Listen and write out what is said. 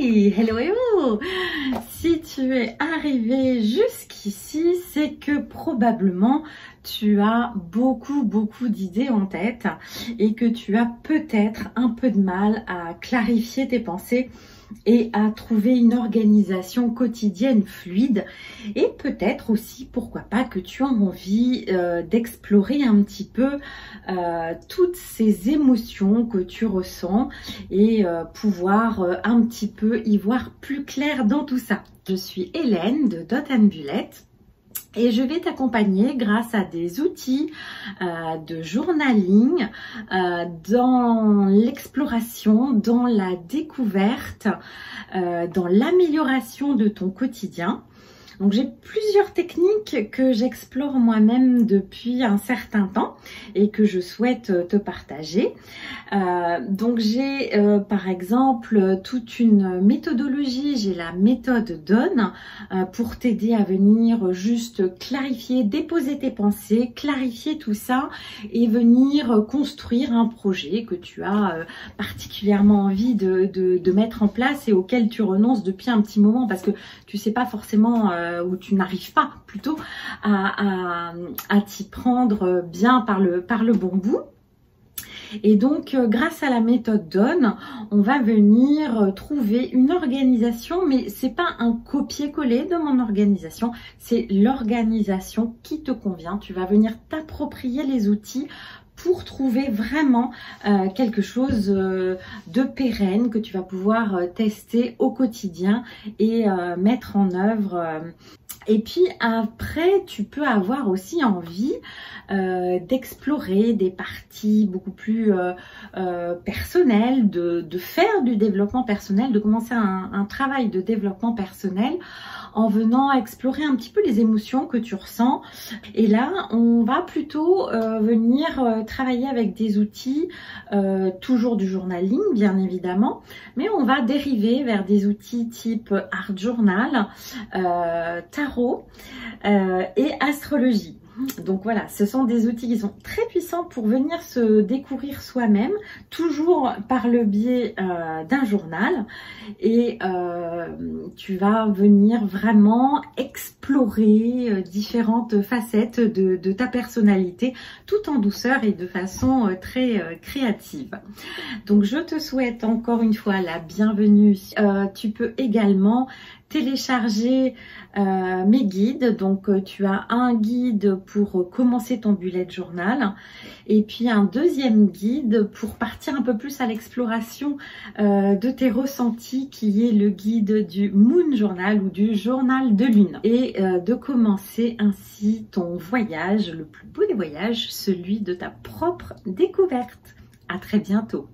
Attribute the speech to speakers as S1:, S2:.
S1: Hey, hello, hello! Si tu es arrivé jusqu'ici, c'est que probablement tu as beaucoup d'idées en tête et que tu as peut-être un peu de mal à clarifier tes pensées et à trouver une organisation quotidienne fluide, et peut-être aussi, pourquoi pas, que tu as envie d'explorer un petit peu toutes ces émotions que tu ressens et pouvoir un petit peu y voir plus clair dans tout ça. Je suis Hélène de Dot & Bullet. Et je vais t'accompagner grâce à des outils de journaling dans l'exploration, dans la découverte, dans l'amélioration de ton quotidien. Donc j'ai plusieurs techniques que j'explore moi-même depuis un certain temps et que je souhaite te partager. Donc j'ai par exemple toute une méthodologie, j'ai la méthode Dawn pour t'aider à venir juste clarifier, déposer tes pensées, clarifier tout ça et venir construire un projet que tu as particulièrement envie de mettre en place et auquel tu renonces depuis un petit moment parce que tu sais pas forcément où tu n'arrives pas plutôt à t'y prendre bien par le bon bout. Et donc, grâce à la méthode Dawn, on va venir trouver une organisation, mais c'est pas un copier-coller de mon organisation, c'est l'organisation qui te convient. Tu vas venir t'approprier les outils pour trouver vraiment quelque chose de pérenne que tu vas pouvoir tester au quotidien et mettre en œuvre. Et puis après, tu peux avoir aussi envie d'explorer des parties beaucoup plus personnelles, de faire du développement personnel, de commencer un travail de développement personnel en venant explorer un petit peu les émotions que tu ressens. Et là, on va plutôt venir travailler avec des outils, toujours du journaling bien évidemment, mais on va dériver vers des outils type Art Journal, tarot et astrologie. Donc voilà, ce sont des outils qui sont très puissants pour venir se découvrir soi-même, toujours par le biais d'un journal. Et tu vas venir vraiment explorer différentes facettes de ta personnalité, tout en douceur et de façon très créative. Donc je te souhaite encore une fois la bienvenue. Tu peux également télécharger mes guides. Donc tu as un guide pour commencer ton bullet journal et puis un deuxième guide pour partir un peu plus à l'exploration de tes ressentis, qui est le guide du Moon Journal ou du journal de lune, et de commencer ainsi ton voyage, le plus beau des voyages, celui de ta propre découverte. À très bientôt.